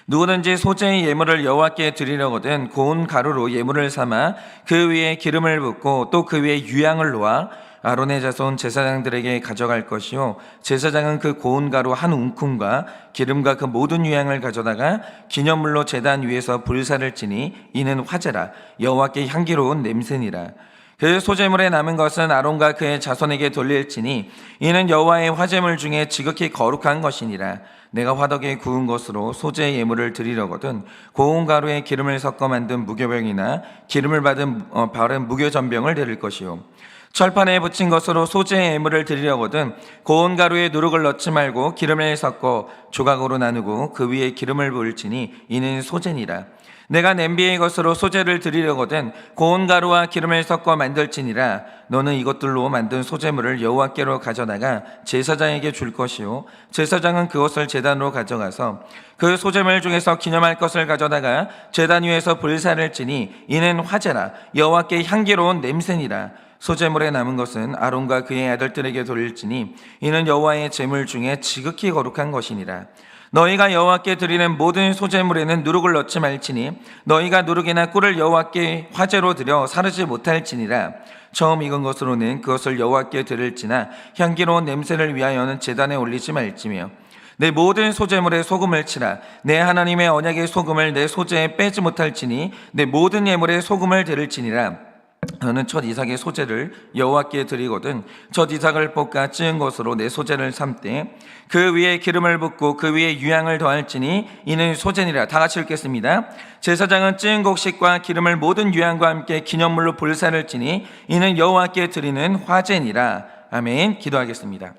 누구든지 소재의 예물을 여호와께 드리려거든 고운 가루로 예물을 삼아 그 위에 기름을 붓고 또 그 위에 유향을 놓아 아론의 자손 제사장들에게 가져갈 것이요 제사장은 그 고운 가루 한 움큼과 기름과 그 모든 유향을 가져다가 기념물로 제단 위에서 불사를 지니 이는 화제라 여호와께 향기로운 냄새니라. 그 소재물에 남은 것은 아론과 그의 자손에게 돌릴지니 이는 여호와의 화제물 중에 지극히 거룩한 것이니라. 내가 화덕에 구운 것으로 소재 예물을 드리려거든 고운 가루에 기름을 섞어 만든 무교병이나 기름을 바른 무교전병을 드릴 것이요 철판에 붙인 것으로 소재 예물을 드리려거든 고운 가루에 누룩을 넣지 말고 기름을 섞어 조각으로 나누고 그 위에 기름을 부을지니 이는 소재니라. 내가 냄비의 것으로 소재를 드리려거든 고운 가루와 기름을 섞어 만들지니라. 너는 이것들로 만든 소재물을 여호와께로 가져다가 제사장에게 줄 것이요 제사장은 그것을 제단으로 가져가서 그 소재물 중에서 기념할 것을 가져다가 제단 위에서 불사를 지니 이는 화제라 여호와께 향기로운 냄새니라. 소재물에 남은 것은 아론과 그의 아들들에게 돌릴지니 이는 여호와의 제물 중에 지극히 거룩한 것이니라. 너희가 여호와께 드리는 모든 소재물에는 누룩을 넣지 말지니 너희가 누룩이나 꿀을 여호와께 화제로 드려 사르지 못할지니라. 처음 익은 것으로는 그것을 여호와께 드릴지나 향기로운 냄새를 위하여는 제단에 올리지 말지며 내 모든 소재물에 소금을 치라. 내 하나님의 언약의 소금을 내 소재에 빼지 못할지니 내 모든 예물에 소금을 드릴지니라. 너는 첫 이삭의 소재를 여호와께 드리거든 첫 이삭을 볶아 찌은 것으로 내 소재를 삼되 그 위에 기름을 붓고 그 위에 유향을 더할지니 이는 소재니라. 다 같이 읽겠습니다. 제사장은 찌은 곡식과 기름을 모든 유향과 함께 기념물로 불사를 지니 이는 여호와께 드리는 화제니라. 아멘. 기도하겠습니다.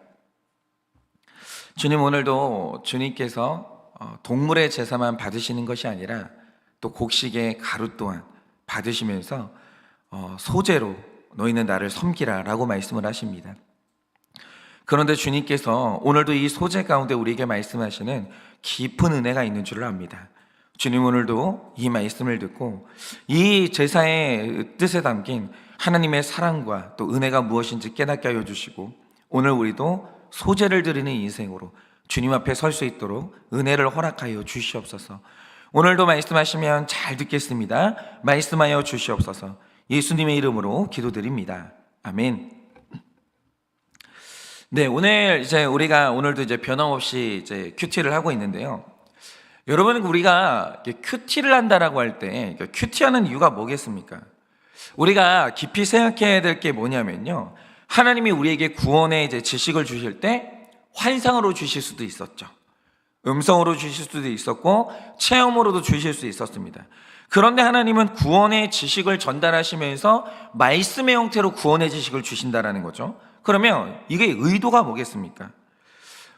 주님, 오늘도 주님께서 동물의 제사만 받으시는 것이 아니라 또 곡식의 가루 또한 받으시면서 소재로 너희는 나를 섬기라 라고 말씀을 하십니다. 그런데 주님께서 오늘도 이 소재 가운데 우리에게 말씀하시는 깊은 은혜가 있는 줄을 압니다. 주님, 오늘도 이 말씀을 듣고 이 제사의 뜻에 담긴 하나님의 사랑과 또 은혜가 무엇인지 깨닫게 하여 주시고 오늘 우리도 소재를 드리는 인생으로 주님 앞에 설 수 있도록 은혜를 허락하여 주시옵소서. 오늘도 말씀하시면 잘 듣겠습니다. 말씀하여 주시옵소서. 예수님의 이름으로 기도드립니다. 아멘. 네, 오늘도 이제 변함없이 큐티를 하고 있는데요. 여러분, 우리가 큐티를 한다라고 할 때 큐티하는 이유가 뭐겠습니까? 우리가 깊이 생각해야 될 게 뭐냐면요. 하나님이 우리에게 구원의 지식을 주실 때 환상으로 주실 수도 있었죠. 음성으로 주실 수도 있었고 체험으로도 주실 수 있었습니다. 그런데 하나님은 구원의 지식을 전달하시면서 말씀의 형태로 구원의 지식을 주신다라는 거죠. 그러면 이게 의도가 뭐겠습니까?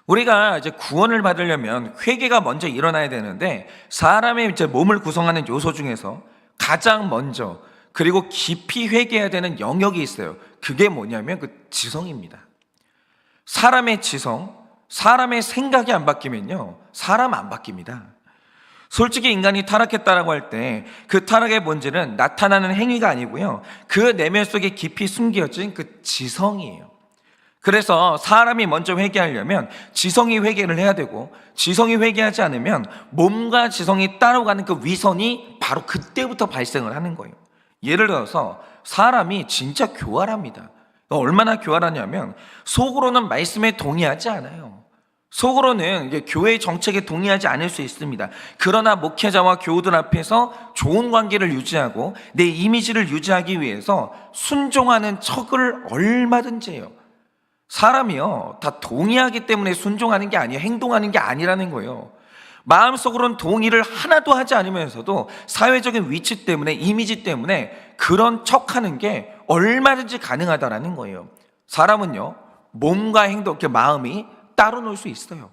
우리가 이제 구원을 받으려면 회개가 먼저 일어나야 되는데 사람의 몸을 구성하는 요소 중에서 가장 먼저 그리고 깊이 회개해야 되는 영역이 있어요. 그게 뭐냐면 그 지성입니다. 사람의 지성, 사람의 생각이 안 바뀌면요, 사람 안 바뀝니다. 솔직히 인간이 타락했다라고 할 때 그 타락의 본질은 나타나는 행위가 아니고요, 그 내면 속에 깊이 숨겨진 그 지성이에요. 그래서 사람이 먼저 회개하려면 지성이 회개를 해야 되고, 지성이 회개하지 않으면 몸과 지성이 따라가는 그 위선이 바로 그때부터 발생을 하는 거예요. 예를 들어서 사람이 진짜 교활합니다. 얼마나 교활하냐면 속으로는 말씀에 동의하지 않아요. 속으로는 교회의 정책에 동의하지 않을 수 있습니다. 그러나 목회자와 교우들 앞에서 좋은 관계를 유지하고 내 이미지를 유지하기 위해서 순종하는 척을 얼마든지 해요. 사람이요, 다 동의하기 때문에 순종하는 게 아니에요. 행동하는 게 아니라는 거예요. 마음속으로는 동의를 하나도 하지 않으면서도 사회적인 위치 때문에, 이미지 때문에 그런 척하는 게 얼마든지 가능하다라는 거예요. 사람은요, 몸과 행동, 마음이 따로 놀 수 있어요.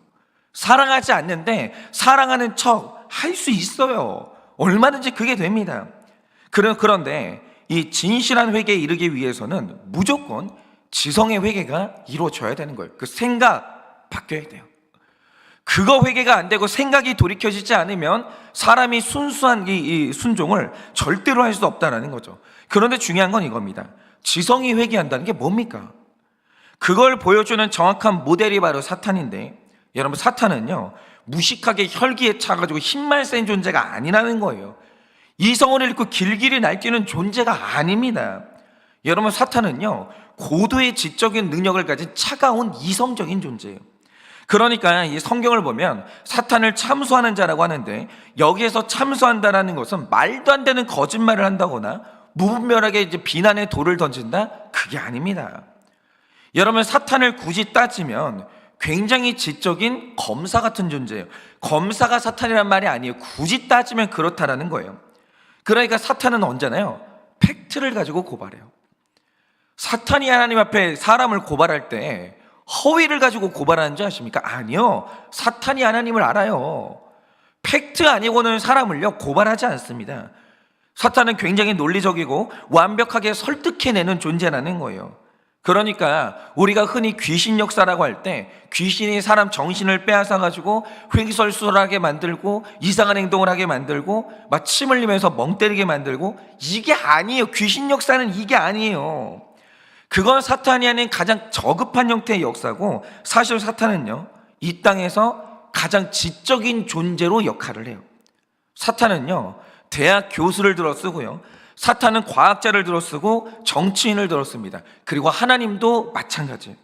사랑하지 않는데 사랑하는 척 할 수 있어요. 얼마든지 그게 됩니다. 그런데 이 진실한 회개에 이르기 위해서는 무조건 지성의 회개가 이루어져야 되는 거예요. 그 생각 바뀌어야 돼요. 그거 회개가 안 되고 생각이 돌이켜지지 않으면 사람이 순수한 이 순종을 절대로 할 수 없다는 거죠. 그런데 중요한 건 이겁니다. 지성이 회개한다는 게 뭡니까? 그걸 보여주는 정확한 모델이 바로 사탄인데, 여러분, 사탄은요 무식하게 혈기에 차가지고 힘만 센 존재가 아니라는 거예요. 이성을 잃고 길길이 날뛰는 존재가 아닙니다. 여러분, 사탄은요, 고도의 지적인 능력을 가진 차가운 이성적인 존재예요. 그러니까 이 성경을 보면 사탄을 참수하는 자라고 하는데, 여기에서 참수한다라는 것은 말도 안 되는 거짓말을 한다거나 무분별하게 이제 비난의 돌을 던진다? 그게 아닙니다. 여러분, 사탄을 굳이 따지면 굉장히 지적인 검사 같은 존재예요. 검사가 사탄이란 말이 아니에요. 굳이 따지면 그렇다라는 거예요. 그러니까 사탄은 언제나요? 팩트를 가지고 고발해요. 사탄이 하나님 앞에 사람을 고발할 때 허위를 가지고 고발하는 줄 아십니까? 아니요. 사탄이 하나님을 알아요. 팩트 아니고는 사람을요 고발하지 않습니다. 사탄은 굉장히 논리적이고 완벽하게 설득해내는 존재라는 거예요. 그러니까 우리가 흔히 귀신 역사라고 할 때 귀신이 사람 정신을 빼앗아 가지고 횡설수설하게 만들고 이상한 행동을 하게 만들고 막 침 흘리면서 멍 때리게 만들고, 이게 아니에요. 귀신 역사는 이게 아니에요. 그건 사탄이 하는 가장 저급한 형태의 역사고, 사실 사탄은요 이 땅에서 가장 지적인 존재로 역할을 해요. 사탄은요 대학 교수를 들어쓰고요, 사탄은 과학자를 들어쓰고 정치인을 들어씁니다. 그리고 하나님도 마찬가지예요.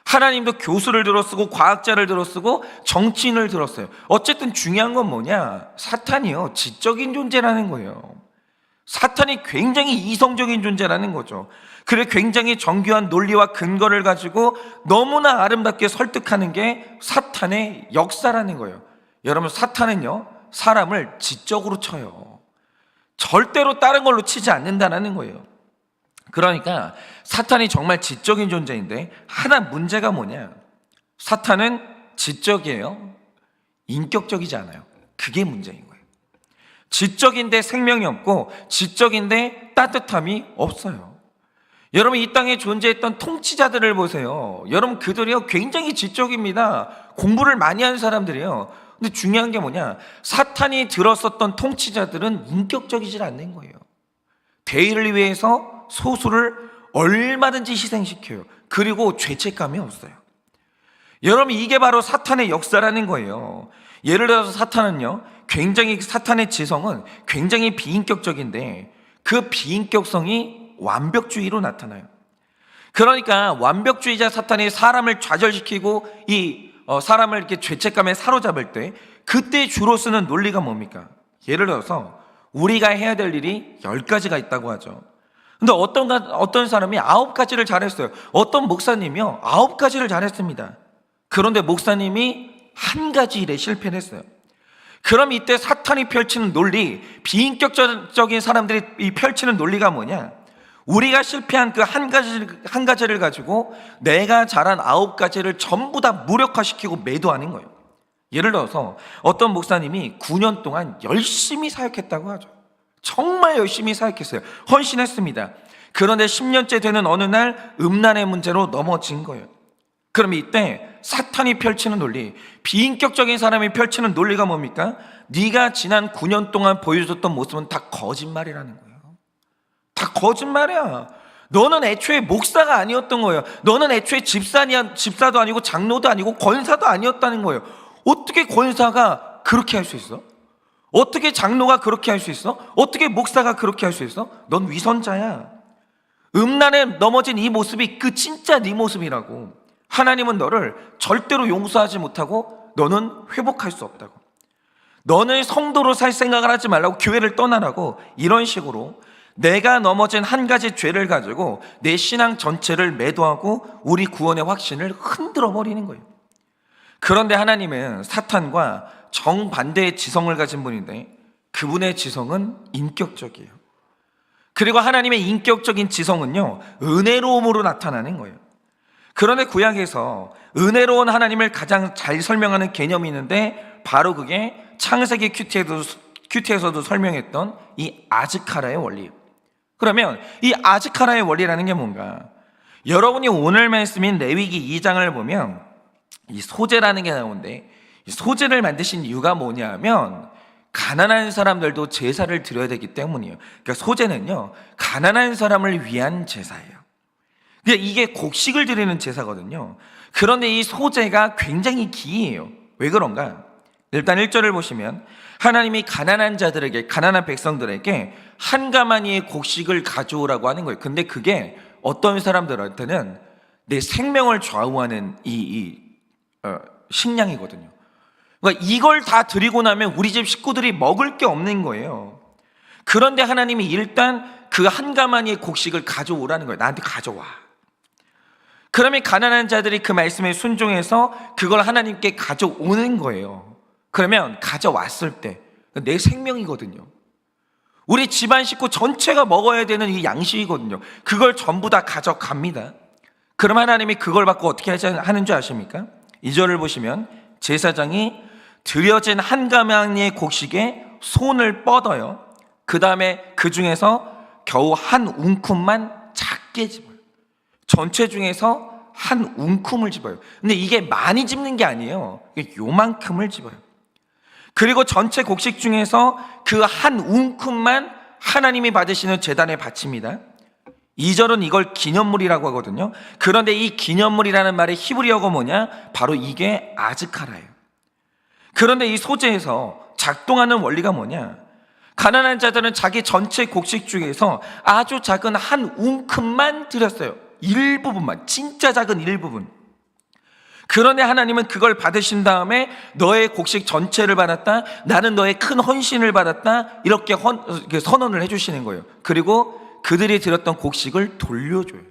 하나님도 교수를 들어쓰고 과학자를 들어쓰고 정치인을 들었어요. 어쨌든 중요한 건 뭐냐? 사탄이요 지적인 존재라는 거예요. 사탄이 굉장히 이성적인 존재라는 거죠. 그래 굉장히 정교한 논리와 근거를 가지고 너무나 아름답게 설득하는 게 사탄의 역사라는 거예요. 여러분, 사탄은요 사람을 지적으로 쳐요. 절대로 다른 걸로 치지 않는다는 거예요. 그러니까 사탄이 정말 지적인 존재인데, 하나 문제가 뭐냐? 사탄은 지적이에요. 인격적이지 않아요. 그게 문제인 거예요. 지적인데 생명이 없고 지적인데 따뜻함이 없어요. 여러분, 이 땅에 존재했던 통치자들을 보세요. 여러분, 그들이요 굉장히 지적입니다. 공부를 많이 한 사람들이에요. 근데 중요한 게 뭐냐? 사탄이 들었었던 통치자들은 인격적이지 않는 거예요. 대의를 위해서 소수를 얼마든지 희생시켜요. 그리고 죄책감이 없어요. 여러분, 이게 바로 사탄의 역사라는 거예요. 예를 들어서 사탄은요 사탄의 지성은 굉장히 비인격적인데, 그 비인격성이 완벽주의로 나타나요. 그러니까 완벽주의자 사탄이 사람을 좌절시키고 사람을 이렇게 죄책감에 사로잡을 때, 그때 주로 쓰는 논리가 뭡니까? 예를 들어서 우리가 해야 될 일이 10가지가 있다고 하죠. 근데 어떤 사람이 9가지를 잘했어요. 어떤 목사님이요 9가지를 잘했습니다. 그런데 목사님이 한 가지 일에 실패를 했어요. 그럼 이때 사탄이 펼치는 논리, 비인격적인 사람들이 펼치는 논리가 뭐냐? 우리가 실패한 그 한 가지를 가지고 내가 잘한 9가지를 전부 다 무력화시키고 매도하는 거예요. 예를 들어서 어떤 목사님이 9년 동안 열심히 사역했다고 하죠. 정말 열심히 사역했어요. 헌신했습니다. 그런데 10년째 되는 어느 날 음란의 문제로 넘어진 거예요. 그럼 이때 사탄이 펼치는 논리, 비인격적인 사람이 펼치는 논리가 뭡니까? 네가 지난 9년 동안 보여줬던 모습은 다 거짓말이라는 거예요. 다 거짓말이야. 너는 애초에 목사가 아니었던 거예요. 너는 애초에 집사도 아니고 장로도 아니고 권사도 아니었다는 거예요. 어떻게 권사가 그렇게 할 수 있어? 어떻게 장로가 그렇게 할 수 있어? 어떻게 목사가 그렇게 할 수 있어? 넌 위선자야. 음란에 넘어진 이 모습이 그 진짜 네 모습이라고. 하나님은 너를 절대로 용서하지 못하고 너는 회복할 수 없다고. 너는 성도로 살 생각을 하지 말라고, 교회를 떠나라고. 이런 식으로 내가 넘어진 한 가지 죄를 가지고 내 신앙 전체를 매도하고 우리 구원의 확신을 흔들어 버리는 거예요. 그런데 하나님은 사탄과 정반대의 지성을 가진 분인데, 그분의 지성은 인격적이에요. 그리고 하나님의 인격적인 지성은요 은혜로움으로 나타나는 거예요. 그런데 구약에서 은혜로운 하나님을 가장 잘 설명하는 개념이 있는데, 바로 그게 창세기 큐티에서도 설명했던 이 아즈카라의 원리예요. 그러면 이 아즈카라의 원리라는 게 뭔가? 여러분이 오늘 말씀인 레위기 2장을 보면 이 소제라는 게 나오는데, 이 소제를 만드신 이유가 뭐냐면 가난한 사람들도 제사를 드려야 되기 때문이에요. 그러니까 소제는요 가난한 사람을 위한 제사예요. 이게 곡식을 드리는 제사거든요. 그런데 이 소제가 굉장히 기이해요. 왜 그런가? 일단 1절을 보시면 하나님이 가난한 자들에게, 가난한 백성들에게 한 가마니의 곡식을 가져오라고 하는 거예요. 근데 그게 어떤 사람들한테는 내 생명을 좌우하는 식량이거든요. 그러니까 이걸 다 드리고 나면 우리 집 식구들이 먹을 게 없는 거예요. 그런데 하나님이 일단 그 한 가마니의 곡식을 가져오라는 거예요. 나한테 가져와. 그러면 가난한 자들이 그 말씀에 순종해서 그걸 하나님께 가져오는 거예요. 그러면 가져왔을 때 내 생명이거든요. 우리 집안 식구 전체가 먹어야 되는 이 양식이거든요. 그걸 전부 다 가져갑니다. 그럼 하나님이 그걸 받고 어떻게 하는 줄 아십니까? 2절을 보시면 제사장이 드려진 한 가마니의 곡식에 손을 뻗어요. 그 다음에 그 중에서 겨우 한 웅큼만 작게 집어요. 전체 중에서 한 웅큼을 집어요. 근데 이게 많이 집는 게 아니에요. 요만큼을 집어요. 그리고 전체 곡식 중에서 그 한 웅큼만 하나님이 받으시는 제단에 바칩니다. 2절은 이걸 기념물이라고 하거든요. 그런데 이 기념물이라는 말의 히브리어가 뭐냐? 바로 이게 아즈카라예요. 그런데 이 소재에서 작동하는 원리가 뭐냐? 가난한 자들은 자기 전체 곡식 중에서 아주 작은 한 웅큼만 드렸어요. 일부분만, 진짜 작은 일부분. 그런데 하나님은 그걸 받으신 다음에 너의 곡식 전체를 받았다, 나는 너의 큰 헌신을 받았다, 이렇게 선언을 해주시는 거예요. 그리고 그들이 드렸던 곡식을 돌려줘요.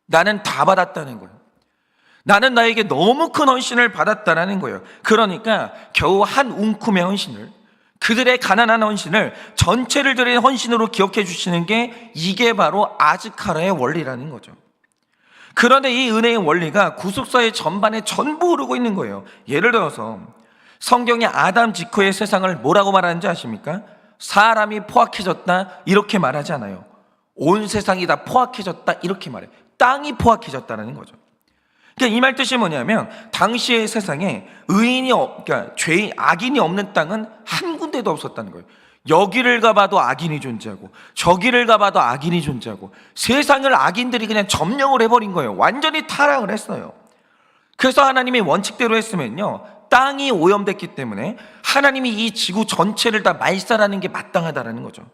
나는 다 받았다는 거예요. 나는 나에게 너무 큰 헌신을 받았다는 거예요. 그러니까 겨우 한 웅큼의 헌신을, 그들의 가난한 헌신을 전체를 드린 헌신으로 기억해 주시는 게 이게 바로 아즈카라의 원리라는 거죠. 그런데 이 은혜의 원리가 구속사의 전반에 전부 흐르고 있는 거예요. 예를 들어서 성경이 아담 직후의 세상을 뭐라고 말하는지 아십니까? 사람이 포악해졌다 이렇게 말하지 않아요. 온 세상이 다 포악해졌다 이렇게 말해요. 땅이 포악해졌다는 거죠. 그러니까 이 말 뜻이 뭐냐면 당시의 세상에 그러니까 악인이 없는 땅은 한 군데도 없었다는 거예요. 여기를 가봐도 악인이 존재하고 저기를 가봐도 악인이 존재하고 세상을 악인들이 그냥 점령을 해버린 거예요. 완전히 타락을 했어요. 그래서 하나님이 원칙대로 했으면요, 땅이 오염됐기 때문에 하나님이 이 지구 전체를 다 말살하는 게 마땅하다는 거죠.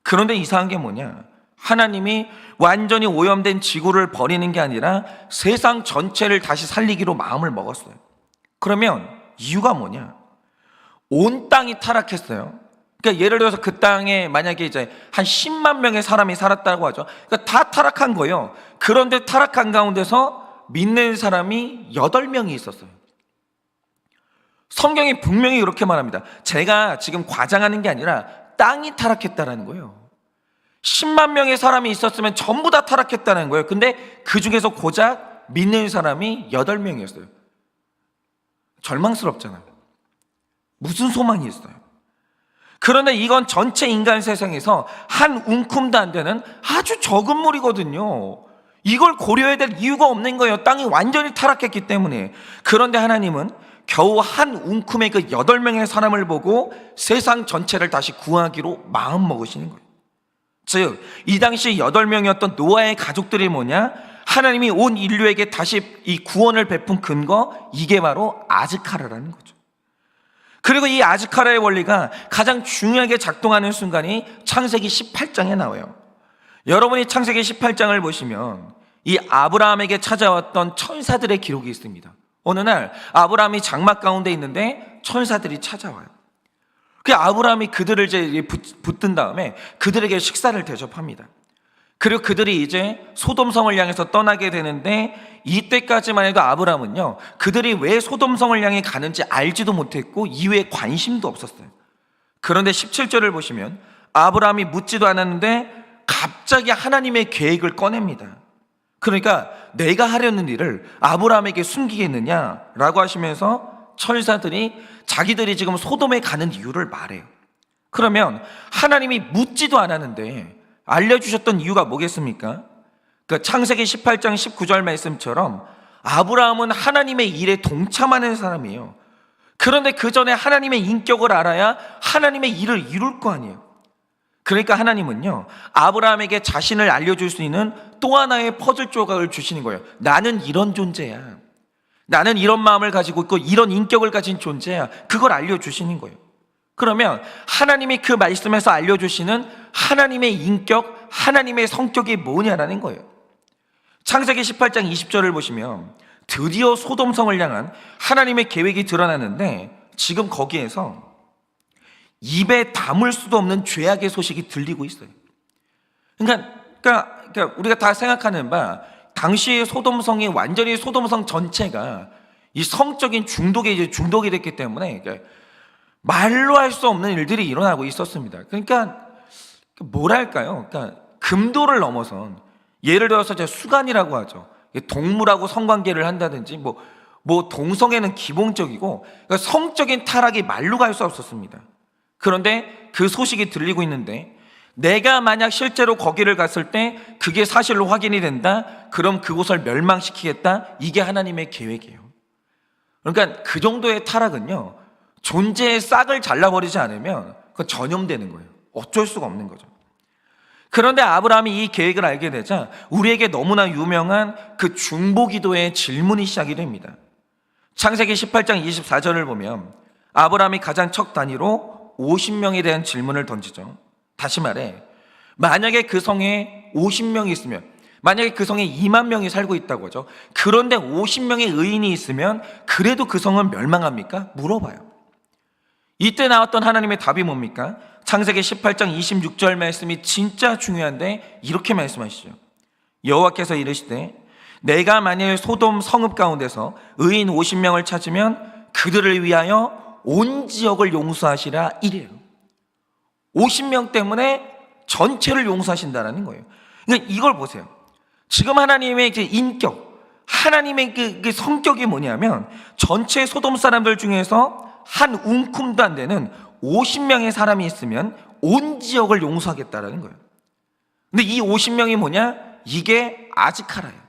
그런데 이상한 게 뭐냐? 하나님이 완전히 오염된 지구를 버리는 게 아니라 세상 전체를 다시 살리기로 마음을 먹었어요. 그러면 이유가 뭐냐? 온 땅이 타락했어요. 그러니까 예를 들어서 그 땅에 만약에 이제 한 10만 명의 사람이 살았다고 하죠. 그러니까 다 타락한 거예요. 그런데 타락한 가운데서 믿는 사람이 8명이 있었어요. 성경이 분명히 그렇게 말합니다. 제가 지금 과장하는 게 아니라 땅이 타락했다는 거예요. 10만 명의 사람이 있었으면 전부 다 타락했다는 거예요. 근데 그 중에서 고작 믿는 사람이 8명이었어요. 절망스럽잖아요. 무슨 소망이 있어요? 그런데 이건 전체 인간 세상에서 한 웅큼도 안 되는 아주 적은 물이거든요. 이걸 고려해야 될 이유가 없는 거예요. 땅이 완전히 타락했기 때문에. 그런데 하나님은 겨우 한 웅큼의 그 8명의 사람을 보고 세상 전체를 다시 구하기로 마음 먹으시는 거예요. 즉, 이 당시 8명이었던 노아의 가족들이 뭐냐? 하나님이 온 인류에게 다시 이 구원을 베푼 근거, 이게 바로 아즈카라라는 거죠. 그리고 이 아즈카라의 원리가 가장 중요하게 작동하는 순간이 창세기 18장에 나와요. 여러분이 창세기 18장을 보시면 이 아브라함에게 찾아왔던 천사들의 기록이 있습니다. 어느 날 아브라함이 장막 가운데 있는데 천사들이 찾아와요. 그 아브라함이 그들을 이제 붙든 다음에 그들에게 식사를 대접합니다. 그리고 그들이 이제 소돔성을 향해서 떠나게 되는데 이때까지만 해도 아브라함은요, 그들이 왜 소돔성을 향해 가는지 알지도 못했고 이후에 관심도 없었어요. 그런데 17절을 보시면 아브라함이 묻지도 않았는데 갑자기 하나님의 계획을 꺼냅니다. 그러니까 내가 하려는 일을 아브라함에게 숨기겠느냐라고 하시면서 천사들이 자기들이 지금 소돔에 가는 이유를 말해요. 그러면 하나님이 묻지도 않았는데 알려주셨던 이유가 뭐겠습니까? 그 창세기 18장 19절 말씀처럼 아브라함은 하나님의 일에 동참하는 사람이에요. 그런데 그 전에 하나님의 인격을 알아야 하나님의 일을 이룰 거 아니에요. 그러니까 하나님은요, 아브라함에게 자신을 알려줄 수 있는 또 하나의 퍼즐 조각을 주시는 거예요. 나는 이런 존재야. 나는 이런 마음을 가지고 있고 이런 인격을 가진 존재야. 그걸 알려주시는 거예요. 그러면 하나님이 그 말씀에서 알려주시는 하나님의 인격, 하나님의 성격이 뭐냐라는 거예요. 창세기 18장 20절을 보시면 드디어 소돔성을 향한 하나님의 계획이 드러나는데, 지금 거기에서 입에 담을 수도 없는 죄악의 소식이 들리고 있어요. 그러니까 우리가 다 생각하는 바, 당시의 소돔성이 완전히 소돔성 전체가 이 성적인 중독에 이제 중독이 됐기 때문에 말로 할 수 없는 일들이 일어나고 있었습니다. 그러니까 뭐랄까요? 그러니까 금도를 넘어선, 예를 들어서 제가 수간이라고 하죠. 동물하고 성관계를 한다든지 뭐 동성애는 기본적이고, 그러니까 성적인 타락이 말로 할 수 없었습니다. 그런데 그 소식이 들리고 있는데, 내가 만약 실제로 거기를 갔을 때 그게 사실로 확인이 된다, 그럼 그곳을 멸망시키겠다. 이게 하나님의 계획이에요. 그러니까 그 정도의 타락은요, 존재의 싹을 잘라버리지 않으면 그건 전염되는 거예요. 어쩔 수가 없는 거죠. 그런데 아브라함이 이 계획을 알게 되자 우리에게 너무나 유명한 그 중보기도의 질문이 시작이 됩니다. 창세기 18장 24절을 보면 아브라함이 가장 첫 단위로 50명에 대한 질문을 던지죠. 다시 말해, 만약에 그 성에 50명이 있으면, 만약에 그 성에 2만 명이 살고 있다고 하죠. 그런데 50명의 의인이 있으면 그래도 그 성은 멸망합니까? 물어봐요. 이때 나왔던 하나님의 답이 뭡니까? 창세기 18장 26절 말씀이 진짜 중요한데 이렇게 말씀하시죠. 여호와께서 이르시되 내가 만일 소돔 성읍 가운데서 의인 50명을 찾으면 그들을 위하여 온 지역을 용서하시라 이래요. 50명 때문에 전체를 용서하신다는 거예요. 그러니까 이걸 보세요. 지금 하나님의 인격, 하나님의 그 성격이 뭐냐면, 전체 소돔 사람들 중에서 한 움큼도 안 되는 50명의 사람이 있으면 온 지역을 용서하겠다라는 거예요. 근데 이 50명이 뭐냐? 이게 아즈카라예요.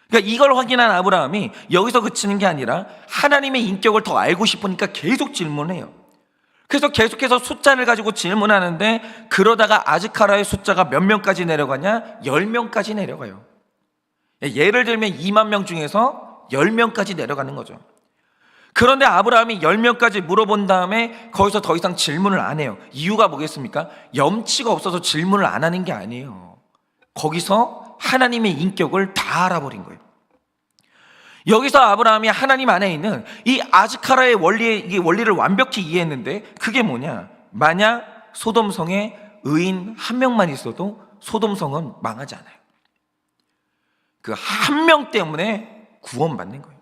그러니까 이걸 확인한 아브라함이 여기서 그치는 게 아니라 하나님의 인격을 더 알고 싶으니까 계속 질문해요. 그래서 계속해서 숫자를 가지고 질문하는데, 그러다가 아즈카라의 숫자가 몇 명까지 내려가냐? 10명까지 내려가요. 예를 들면 2만 명 중에서 10명까지 내려가는 거죠. 그런데 아브라함이 10명까지 물어본 다음에 거기서 더 이상 질문을 안 해요. 이유가 뭐겠습니까? 염치가 없어서 질문을 안 하는 게 아니에요. 거기서 하나님의 인격을 다 알아버린 거예요. 여기서 아브라함이 하나님 안에 있는 이 아즈카라의 원리를 완벽히 이해했는데, 그게 뭐냐? 만약 소돔성에 의인 한 명만 있어도 소돔성은 망하지 않아요. 그 한 명 때문에 구원받는 거예요.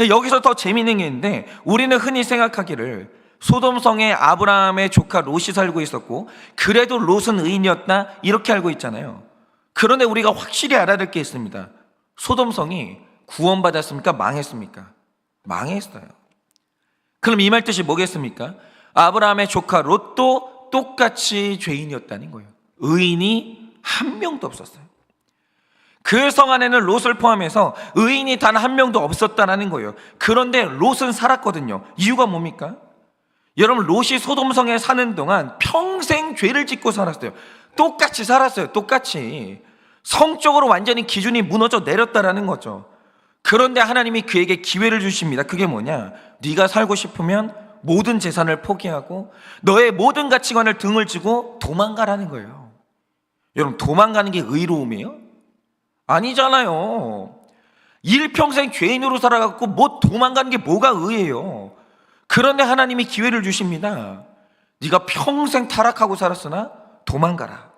여기서 더 재미있는 게 있는데, 우리는 흔히 생각하기를 소돔성에 아브라함의 조카 롯이 살고 있었고 그래도 롯은 의인이었다, 이렇게 알고 있잖아요. 그런데 우리가 확실히 알아야 될 게 있습니다. 소돔성이 구원받았습니까? 망했습니까? 망했어요. 그럼 이 말 뜻이 뭐겠습니까? 아브라함의 조카 롯도 똑같이 죄인이었다는 거예요. 의인이 한 명도 없었어요. 그 성 안에는 롯을 포함해서 의인이 단 한 명도 없었다는 거예요. 그런데 롯은 살았거든요. 이유가 뭡니까? 여러분, 롯이 소돔성에 사는 동안 평생 죄를 짓고 살았어요. 똑같이 살았어요. 똑같이. 성적으로 완전히 기준이 무너져 내렸다라는 거죠. 그런데 하나님이 그에게 기회를 주십니다. 그게 뭐냐? 네가 살고 싶으면 모든 재산을 포기하고 너의 모든 가치관을 등을 지고 도망가라는 거예요. 여러분, 도망가는 게 의로움이에요? 아니잖아요. 일평생 죄인으로 살아갖고 뭐 도망가는 게 뭐가 의예요? 그런데 하나님이 기회를 주십니다. 네가 평생 타락하고 살았으나 도망가라.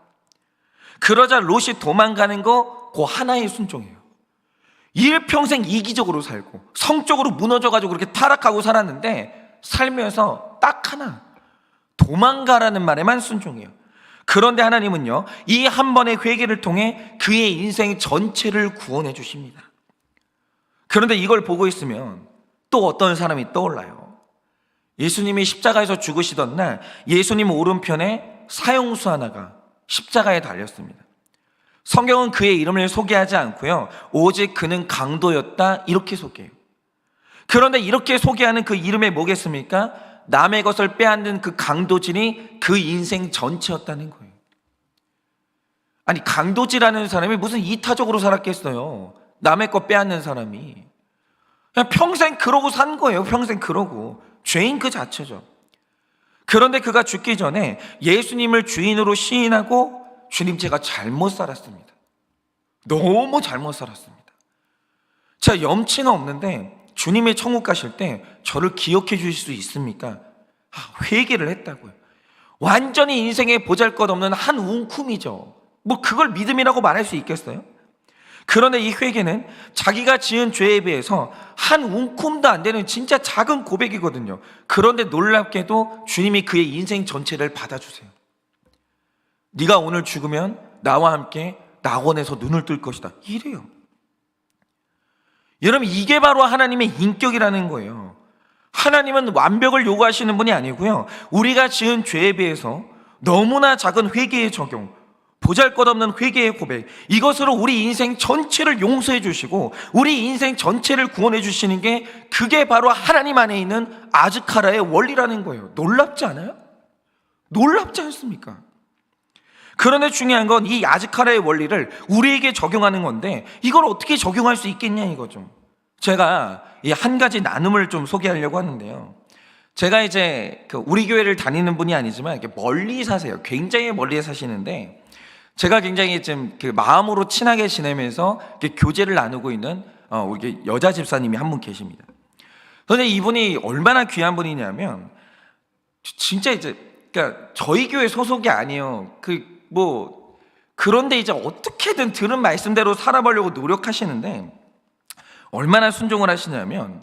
그러자 롯이 도망가는 거 그 하나의 순종이에요. 일평생 이기적으로 살고 성적으로 무너져가지고 그렇게 타락하고 살았는데, 살면서 딱 하나, 도망가라는 말에만 순종해요. 그런데 하나님은요, 이 한 번의 회개를 통해 그의 인생 전체를 구원해 주십니다. 그런데 이걸 보고 있으면 또 어떤 사람이 떠올라요. 예수님이 십자가에서 죽으시던 날 예수님 오른편에 사형수 하나가 십자가에 달렸습니다. 성경은 그의 이름을 소개하지 않고요, 오직 그는 강도였다, 이렇게 소개해요. 그런데 이렇게 소개하는 그 이름에 뭐겠습니까? 남의 것을 빼앗는 그 강도질이 그 인생 전체였다는 거예요. 아니, 강도질하는 사람이 무슨 이타적으로 살았겠어요? 남의 것 빼앗는 사람이. 그냥 평생 그러고 산 거예요. 평생 그러고. 죄인 그 자체죠. 그런데 그가 죽기 전에 예수님을 주인으로 시인하고 주님 제가 잘못 살았습니다. 너무 잘못 살았습니다. 제가 염치는 없는데 주님의 천국 가실 때 저를 기억해 주실 수 있습니까? 회개를 했다고요. 완전히 인생에 보잘것없는 한 웅큼이죠. 뭐 그걸 믿음이라고 말할 수 있겠어요? 그런데 이 회개는 자기가 지은 죄에 비해서 한 웅큼도 안 되는 진짜 작은 고백이거든요. 그런데 놀랍게도 주님이 그의 인생 전체를 받아주세요. 네가 오늘 죽으면 나와 함께 낙원에서 눈을 뜰 것이다. 이래요. 여러분, 이게 바로 하나님의 인격이라는 거예요. 하나님은 완벽을 요구하시는 분이 아니고요, 우리가 지은 죄에 비해서 너무나 작은 회개의 적용, 보잘것없는 회개의 고백, 이것으로 우리 인생 전체를 용서해 주시고 우리 인생 전체를 구원해 주시는 게, 그게 바로 하나님 안에 있는 아즈카라의 원리라는 거예요. 놀랍지 않아요? 놀랍지 않습니까? 그런데 중요한 건 이 아즈카라의 원리를 우리에게 적용하는 건데, 이걸 어떻게 적용할 수 있겠냐 이거죠. 제가 이 한 가지 나눔을 좀 소개하려고 하는데요, 제가 이제 우리 교회를 다니는 분이 아니지만 이렇게 멀리 사세요. 굉장히 멀리 사시는데, 제가 굉장히 좀 마음으로 친하게 지내면서 이렇게 교제를 나누고 있는 우리 여자 집사님이 한 분 계십니다. 그런데 이분이 얼마나 귀한 분이냐면, 진짜 이제 그러니까 저희 교회 소속이 아니에요. 그런데 이제 어떻게든 들은 말씀대로 살아보려고 노력하시는데, 얼마나 순종을 하시냐면,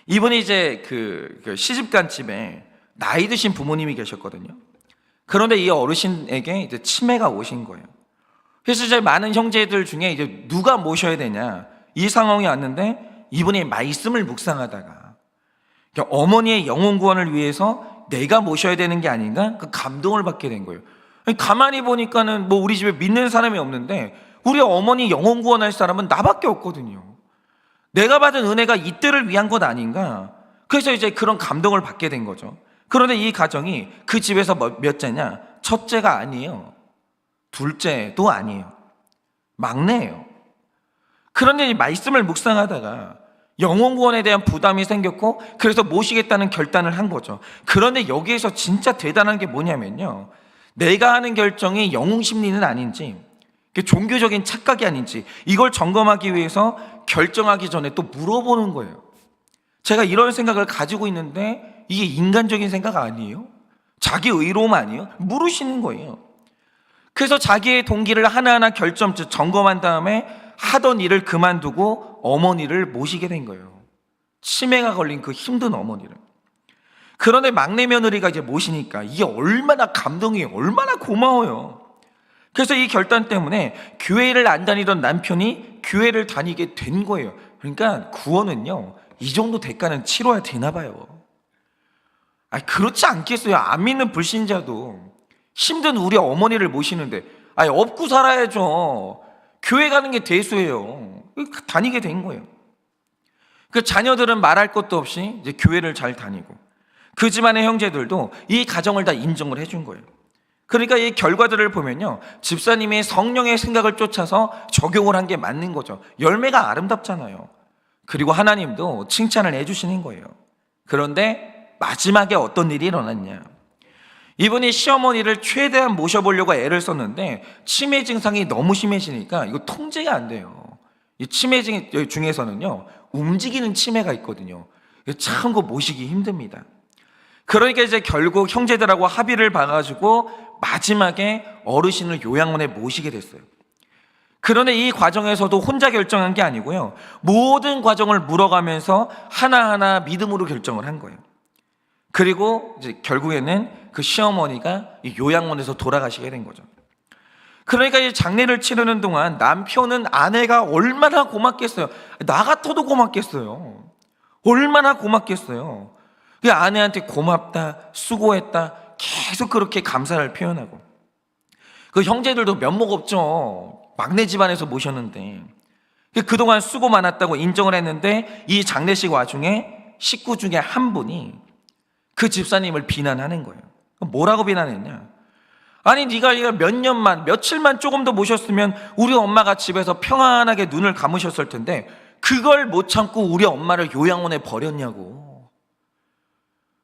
이분이 이제 그 시집간 집에 나이 드신 부모님이 계셨거든요. 그런데 이 어르신에게 이제 치매가 오신 거예요. 그래서 이제 많은 형제들 중에 이제 누가 모셔야 되냐, 이 상황이 왔는데, 이분이 말씀을 묵상하다가 어머니의 영혼 구원을 위해서 내가 모셔야 되는 게 아닌가, 그 감동을 받게 된 거예요. 가만히 보니까는 뭐 우리 집에 믿는 사람이 없는데 우리 어머니 영혼 구원할 사람은 나밖에 없거든요. 내가 받은 은혜가 이때를 위한 것 아닌가. 그래서 이제 그런 감동을 받게 된 거죠. 그런데 이 가정이 그 집에서 몇째냐? 첫째가 아니에요. 둘째도 아니에요. 막내예요. 그런데 이 말씀을 묵상하다가 영혼 구원에 대한 부담이 생겼고, 그래서 모시겠다는 결단을 한 거죠. 그런데 여기에서 진짜 대단한 게 뭐냐면요, 내가 하는 결정이 영웅 심리는 아닌지, 종교적인 착각이 아닌지, 이걸 점검하기 위해서 결정하기 전에 또 물어보는 거예요. 제가 이런 생각을 가지고 있는데 이게 인간적인 생각 아니에요? 자기 의로움 아니에요? 물으시는 거예요. 그래서 자기의 동기를 하나하나 점검한 다음에 하던 일을 그만두고 어머니를 모시게 된 거예요. 치매가 걸린 그 힘든 어머니를. 그런데 막내 며느리가 이제 모시니까 이게 얼마나 감동이, 얼마나 고마워요. 그래서 이 결단 때문에 교회를 안 다니던 남편이 교회를 다니게 된 거예요. 그러니까 구원은요, 이 정도 대가는 치러야 되나 봐요. 그렇지 않겠어요? 안 믿는 불신자도 힘든 우리 어머니를 모시는데 업고 살아야죠. 교회 가는 게 대수예요. 다니게 된 거예요. 그 자녀들은 말할 것도 없이 이제 교회를 잘 다니고, 그 집안의 형제들도 이 가정을 다 인정을 해준 거예요. 그러니까 이 결과들을 보면요, 집사님이 성령의 생각을 쫓아서 적용을 한 게 맞는 거죠. 열매가 아름답잖아요. 그리고 하나님도 칭찬을 해주시는 거예요. 그런데 마지막에 어떤 일이 일어났냐, 이분이 시어머니를 최대한 모셔보려고 애를 썼는데 치매 증상이 너무 심해지니까 이거 통제가 안 돼요. 이 치매 중에서는요, 움직이는 치매가 있거든요. 참 그 모시기 힘듭니다. 그러니까 이제 결국 형제들하고 합의를 봐가지고 마지막에 어르신을 요양원에 모시게 됐어요. 그런데 이 과정에서도 혼자 결정한 게 아니고요, 모든 과정을 물어가면서 하나하나 믿음으로 결정을 한 거예요. 그리고 이제 결국에는 그 시어머니가 이 요양원에서 돌아가시게 된 거죠. 그러니까 이 장례를 치르는 동안 남편은 아내가 얼마나 고맙겠어요. 나 같아도 고맙겠어요. 얼마나 고맙겠어요. 그 아내한테 고맙다, 수고했다, 계속 그렇게 감사를 표현하고, 그 형제들도 면목 없죠. 막내 집안에서 모셨는데 그동안 수고 많았다고 인정을 했는데, 이 장례식 와중에 식구 중에 한 분이 그 집사님을 비난하는 거예요. 뭐라고 비난했냐, 아니 네가 몇 년만, 며칠만 조금 더 모셨으면 우리 엄마가 집에서 평안하게 눈을 감으셨을 텐데 그걸 못 참고 우리 엄마를 요양원에 버렸냐고.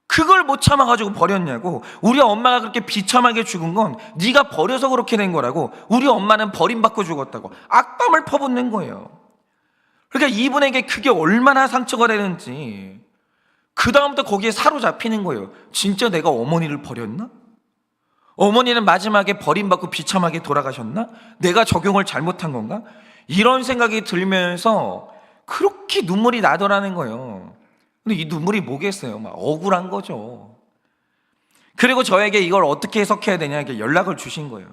그걸 못 참아가지고 버렸냐고. 우리 엄마가 그렇게 비참하게 죽은 건 네가 버려서 그렇게 된 거라고. 우리 엄마는 버림받고 죽었다고 악담을 퍼붓는 거예요. 그러니까 이분에게 그게 얼마나 상처가 되는지 그 다음부터 거기에 사로잡히는 거예요. 진짜 내가 어머니를 버렸나? 어머니는 마지막에 버림받고 비참하게 돌아가셨나? 내가 적용을 잘못한 건가? 이런 생각이 들면서 그렇게 눈물이 나더라는 거예요. 근데 이 눈물이 뭐겠어요? 막 억울한 거죠. 그리고 저에게 이걸 어떻게 해석해야 되냐 이렇게 연락을 주신 거예요.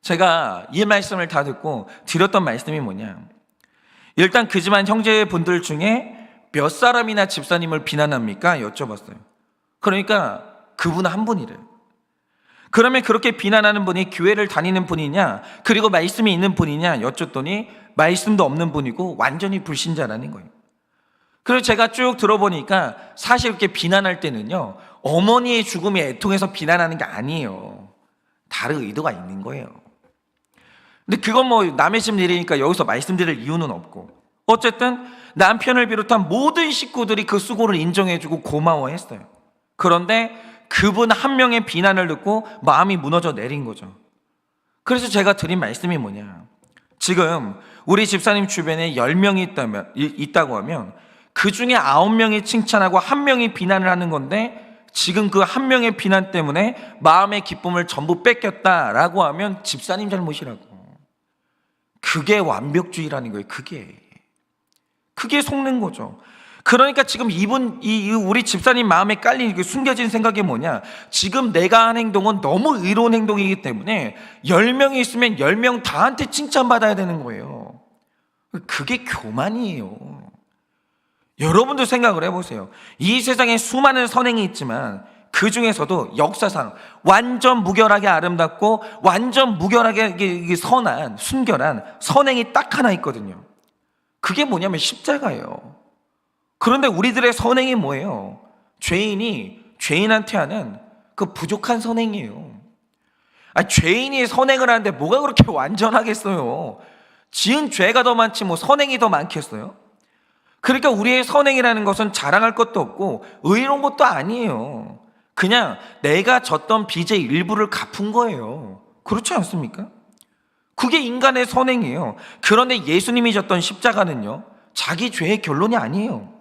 제가 이 말씀을 다 듣고 드렸던 말씀이 뭐냐, 일단 그 집안 형제분들 중에 몇 사람이나 집사님을 비난합니까? 여쭤봤어요. 그러니까 그분 한 분이래요. 그러면 그렇게 비난하는 분이 교회를 다니는 분이냐, 그리고 말씀이 있는 분이냐 여쭸더니 말씀도 없는 분이고 완전히 불신자라는 거예요. 그래서 제가 쭉 들어보니까 사실 이렇게 비난할 때는요, 어머니의 죽음에 애통해서 비난하는 게 아니에요. 다른 의도가 있는 거예요. 근데 그건 뭐 남의 집 일이니까 여기서 말씀드릴 이유는 없고, 어쨌든 남편을 비롯한 모든 식구들이 그 수고를 인정해주고 고마워했어요. 그런데 그분 한 명의 비난을 듣고 마음이 무너져 내린 거죠. 그래서 제가 드린 말씀이 뭐냐, 지금 우리 집사님 주변에 10명이 있다고 하면 그 중에 9명이 칭찬하고 1명이 비난을 하는 건데, 지금 그 1명의 비난 때문에 마음의 기쁨을 전부 뺏겼다라고 하면 집사님 잘못이라고. 그게 완벽주의라는 거예요. 그게 속는 거죠. 그러니까 지금 우리 집사님 마음에 깔린 숨겨진 생각이 뭐냐, 지금 내가 한 행동은 너무 의로운 행동이기 때문에 10명이 있으면 10명 다한테 칭찬받아야 되는 거예요. 그게 교만이에요. 여러분도 생각을 해보세요. 이 세상에 수많은 선행이 있지만 그 중에서도 역사상 완전 무결하게 아름답고 완전 무결하게 선한, 순결한 선행이 딱 하나 있거든요. 그게 뭐냐면 십자가예요. 그런데 우리들의 선행이 뭐예요? 죄인이 죄인한테 하는 그 부족한 선행이에요. 죄인이 선행을 하는데 뭐가 그렇게 완전하겠어요? 지은 죄가 더 많지 뭐 선행이 더 많겠어요? 그러니까 우리의 선행이라는 것은 자랑할 것도 없고 의로운 것도 아니에요. 그냥 내가 졌던 빚의 일부를 갚은 거예요. 그렇지 않습니까? 그게 인간의 선행이에요. 그런데 예수님이 졌던 십자가는요, 자기 죄의 결론이 아니에요.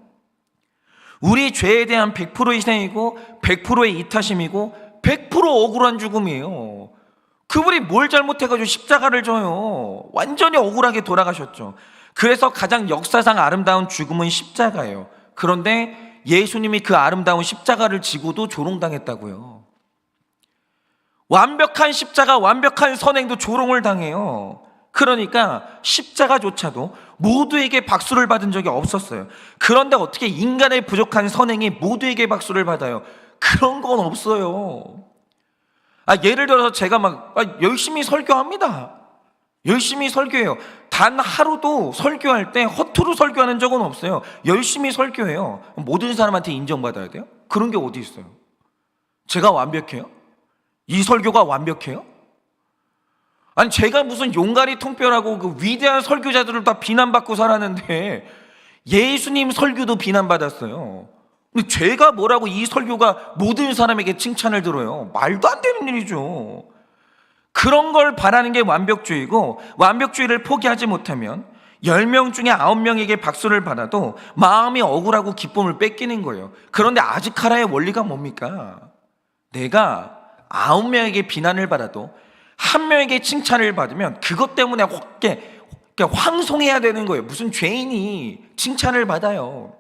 우리 죄에 대한 100%의 희생이고 100%의 이타심이고 100% 억울한 죽음이에요. 그분이 뭘 잘못해가지고 십자가를 져요. 완전히 억울하게 돌아가셨죠. 그래서 가장 역사상 아름다운 죽음은 십자가예요. 그런데 예수님이 그 아름다운 십자가를 지고도 조롱당했다고요. 완벽한 십자가, 완벽한 선행도 조롱을 당해요. 그러니까 십자가조차도 모두에게 박수를 받은 적이 없었어요. 그런데 어떻게 인간의 부족한 선행이 모두에게 박수를 받아요? 그런 건 없어요. 예를 들어서 제가 열심히 설교합니다. 열심히 설교해요. 단 하루도 설교할 때 허투루 설교하는 적은 없어요. 열심히 설교해요. 모든 사람한테 인정받아야 돼요? 그런 게 어디 있어요? 제가 완벽해요? 이 설교가 완벽해요? 제가 무슨 용가리 통뼈라고 그 위대한 설교자들을 다 비난받고 살았는데 예수님 설교도 비난받았어요. 근데 제가 뭐라고 이 설교가 모든 사람에게 칭찬을 들어요? 말도 안 되는 일이죠. 그런 걸 바라는 게 완벽주의고, 완벽주의를 포기하지 못하면 10명 중에 9명에게 박수를 받아도 마음이 억울하고 기쁨을 뺏기는 거예요. 그런데 아즈카라의 원리가 뭡니까? 내가 9명에게 비난을 받아도 1명에게 칭찬을 받으면 그것 때문에 황송해야 되는 거예요. 무슨 죄인이 칭찬을 받아요.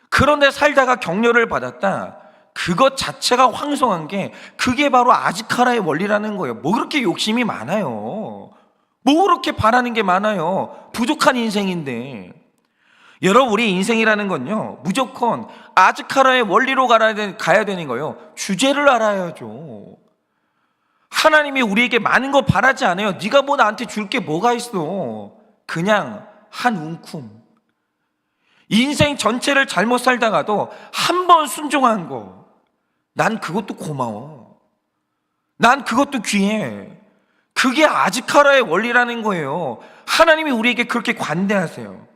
그런데 살다가 격려를 받았다, 그것 자체가 황송한 게 그게 바로 아즈카라의 원리라는 거예요. 뭐 그렇게 욕심이 많아요? 뭐 그렇게 바라는 게 많아요? 부족한 인생인데. 여러분, 우리 인생이라는 건요, 무조건 아즈카라의 원리로 가야 되는 거예요. 주제를 알아야죠. 하나님이 우리에게 많은 거 바라지 않아요. 네가 뭐 나한테 줄 게 뭐가 있어. 그냥 한 움큼. 인생 전체를 잘못 살다가도 한 번 순종한 거, 난 그것도 고마워. 난 그것도 귀해. 그게 아즈카라의 원리라는 거예요. 하나님이 우리에게 그렇게 관대하세요.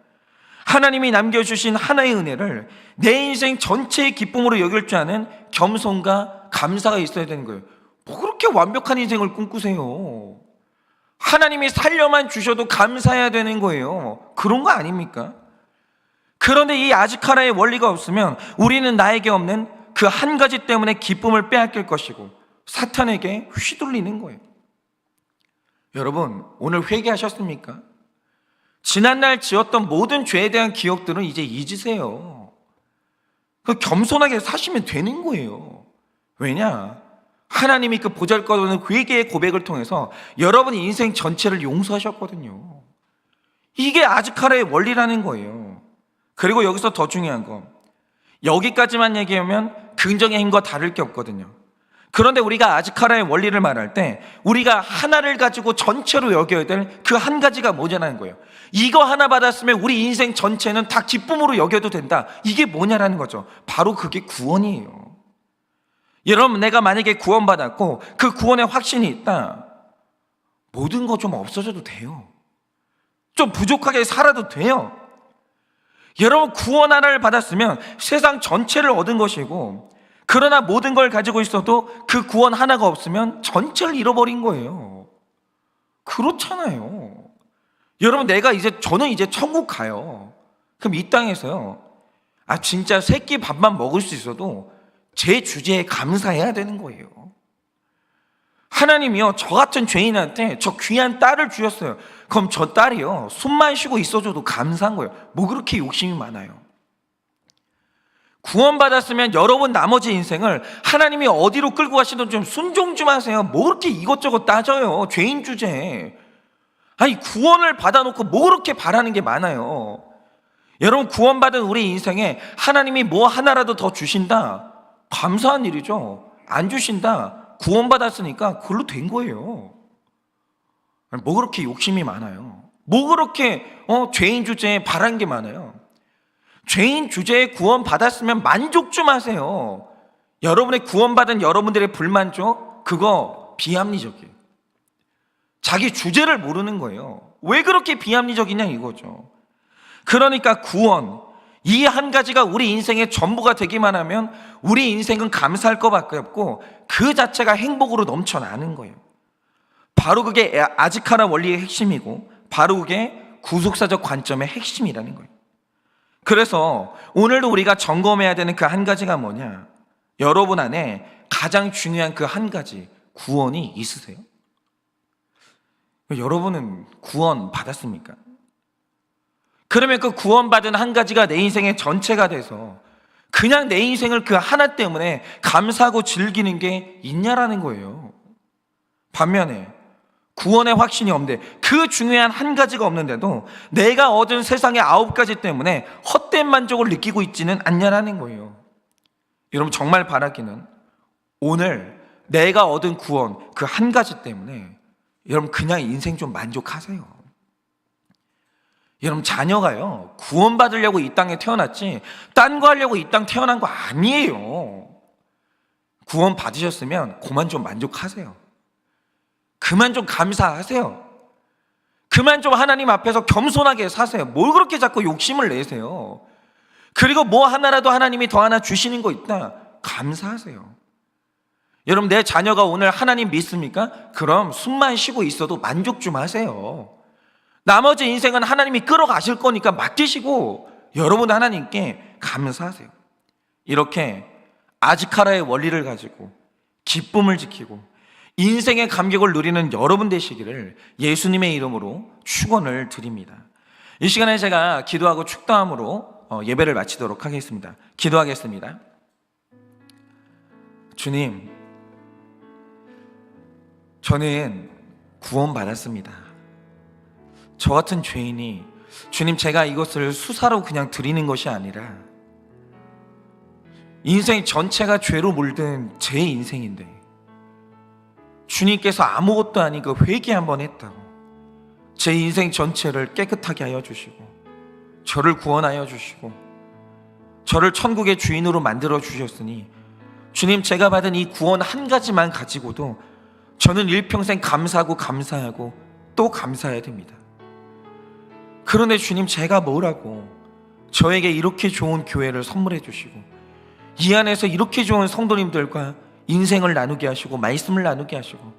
하나님이 남겨주신 하나의 은혜를 내 인생 전체의 기쁨으로 여길 줄 아는 겸손과 감사가 있어야 되는 거예요. 뭐 그렇게 완벽한 인생을 꿈꾸세요? 하나님이 살려만 주셔도 감사해야 되는 거예요. 그런 거 아닙니까? 그런데 이 아즈카라의 원리가 없으면 우리는 나에게 없는 그 한 가지 때문에 기쁨을 빼앗길 것이고 사탄에게 휘둘리는 거예요. 여러분, 오늘 회개하셨습니까? 지난날 지었던 모든 죄에 대한 기억들은 이제 잊으세요. 겸손하게 사시면 되는 거예요. 왜냐? 하나님이 그 보잘것없는 회개의 고백을 통해서 여러분의 인생 전체를 용서하셨거든요. 이게 아즈카라의 원리라는 거예요. 그리고 여기서 더 중요한 거, 여기까지만 얘기하면 긍정의 힘과 다를 게 없거든요. 그런데 우리가 아즈카라의 원리를 말할 때 우리가 하나를 가지고 전체로 여겨야 될 그 한 가지가 뭐냐는 거예요. 이거 하나 받았으면 우리 인생 전체는 다 기쁨으로 여겨도 된다. 이게 뭐냐라는 거죠. 바로 그게 구원이에요. 여러분, 내가 만약에 구원받았고 그 구원에 확신이 있다, 모든 거 좀 없어져도 돼요. 좀 부족하게 살아도 돼요. 여러분, 구원 하나를 받았으면 세상 전체를 얻은 것이고, 그러나 모든 걸 가지고 있어도 그 구원 하나가 없으면 전체를 잃어버린 거예요. 그렇잖아요. 여러분, 저는 이제 천국 가요. 그럼 이 땅에서요, 진짜 새끼 밥만 먹을 수 있어도 제 주제에 감사해야 되는 거예요. 하나님이요, 저 같은 죄인한테 저 귀한 딸을 주셨어요. 그럼 저 딸이요, 숨만 쉬고 있어줘도 감사한 거예요. 뭐 그렇게 욕심이 많아요? 구원받았으면 여러분 나머지 인생을 하나님이 어디로 끌고 가시든 좀 순종 좀 하세요. 뭐 그렇게 이것저것 따져요, 죄인 주제에. 구원을 받아놓고 뭐 그렇게 바라는 게 많아요? 여러분, 구원받은 우리 인생에 하나님이 뭐 하나라도 더 주신다, 감사한 일이죠. 안 주신다, 구원받았으니까 그걸로 된 거예요. 뭐 그렇게 욕심이 많아요? 뭐 그렇게 죄인 주제에 바란 게 많아요? 죄인 주제에 구원받았으면 만족 좀 하세요. 여러분의 구원받은 여러분들의 불만족, 그거 비합리적이에요. 자기 주제를 모르는 거예요. 왜 그렇게 비합리적이냐 이거죠. 그러니까 구원, 이 한 가지가 우리 인생의 전부가 되기만 하면 우리 인생은 감사할 것밖에 없고 그 자체가 행복으로 넘쳐나는 거예요. 바로 그게 아즈카라 원리의 핵심이고 바로 그게 구속사적 관점의 핵심이라는 거예요. 그래서 오늘도 우리가 점검해야 되는 그 한 가지가 뭐냐? 여러분 안에 가장 중요한 그 한 가지, 구원이 있으세요? 여러분은 구원 받았습니까? 그러면 그 구원받은 한 가지가 내 인생의 전체가 돼서 그냥 내 인생을 그 하나 때문에 감사하고 즐기는 게 있냐라는 거예요. 반면에 구원의 확신이 없는데 그 중요한 한 가지가 없는데도 내가 얻은 세상의 9가지 때문에 헛된 만족을 느끼고 있지는 않냐라는 거예요. 여러분, 정말 바라기는 오늘 내가 얻은 구원 그 한 가지 때문에 여러분 그냥 인생 좀 만족하세요. 여러분, 자녀가요, 구원받으려고 이 땅에 태어났지 딴 거 하려고 이 땅 태어난 거 아니에요. 구원 받으셨으면 그만 좀 만족하세요. 그만 좀 감사하세요. 그만 좀 하나님 앞에서 겸손하게 사세요. 뭘 그렇게 자꾸 욕심을 내세요? 그리고 뭐 하나라도 하나님이 더 하나 주시는 거 있다, 감사하세요. 여러분, 내 자녀가 오늘 하나님 믿습니까? 그럼 숨만 쉬고 있어도 만족 좀 하세요. 나머지 인생은 하나님이 끌어가실 거니까 맡기시고 여러분 하나님께 감사하세요. 이렇게 아즈카라의 원리를 가지고 기쁨을 지키고 인생의 감격을 누리는 여러분 되시기를 예수님의 이름으로 축원을 드립니다. 이 시간에 제가 기도하고 축도함으로 예배를 마치도록 하겠습니다. 기도하겠습니다. 주님, 저는 구원받았습니다. 저 같은 죄인이, 주님, 제가 이것을 수사로 그냥 드리는 것이 아니라 인생 전체가 죄로 물든 제 인생인데 주님께서 아무것도 아닌 그 회개 한번 했다고 제 인생 전체를 깨끗하게 하여 주시고 저를 구원하여 주시고 저를 천국의 주인으로 만들어 주셨으니 주님, 제가 받은 이 구원 한 가지만 가지고도 저는 일평생 감사하고 또 감사해야 됩니다. 그런데 주님, 제가 뭐라고 저에게 이렇게 좋은 교회를 선물해 주시고 이 안에서 이렇게 좋은 성도님들과 인생을 나누게 하시고 말씀을 나누게 하시고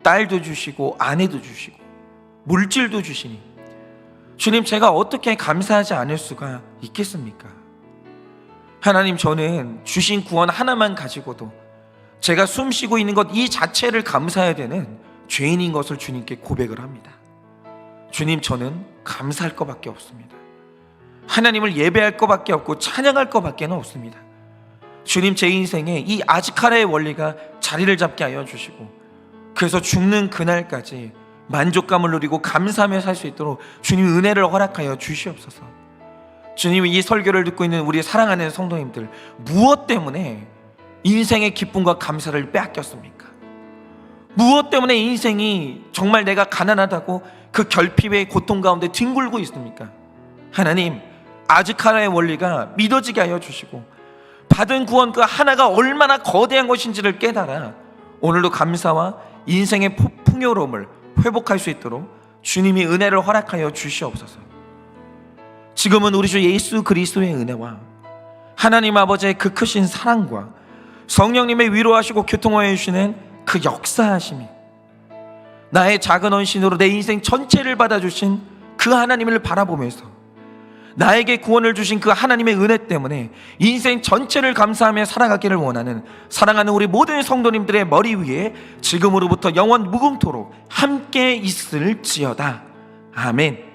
딸도 주시고 아내도 주시고 물질도 주시니 주님, 제가 어떻게 감사하지 않을 수가 있겠습니까? 하나님, 저는 주신 구원 하나만 가지고도 제가 숨쉬고 있는 것 이 자체를 감사해야 되는 죄인인 것을 주님께 고백을 합니다. 주님, 저는 감사할 것밖에 없습니다. 하나님을 예배할 것밖에 없고 찬양할 것밖에 없습니다. 주님, 제 인생에 이 아즈카라의 원리가 자리를 잡게 하여 주시고 그래서 죽는 그날까지 만족감을 누리고 감사하며 살 수 있도록 주님 은혜를 허락하여 주시옵소서. 주님, 이 설교를 듣고 있는 우리 사랑하는 성도님들, 무엇 때문에 인생의 기쁨과 감사를 빼앗겼습니까? 무엇 때문에 인생이 정말 내가 가난하다고 그 결핍의 고통 가운데 뒹굴고 있습니까? 하나님, 아즈카라의 원리가 믿어지게 하여 주시고 받은 구원 그 하나가 얼마나 거대한 것인지를 깨달아 오늘도 감사와 인생의 풍요로움을 회복할 수 있도록 주님이 은혜를 허락하여 주시옵소서. 지금은 우리 주 예수 그리스도의 은혜와 하나님 아버지의 그 크신 사랑과 성령님의 위로하시고 교통하여 주시는 그 역사하심이 나의 작은 헌신으로 내 인생 전체를 받아주신 그 하나님을 바라보면서 나에게 구원을 주신 그 하나님의 은혜 때문에 인생 전체를 감사하며 살아가기를 원하는 사랑하는 우리 모든 성도님들의 머리 위에 지금으로부터 영원 무궁토록 함께 있을지어다. 아멘.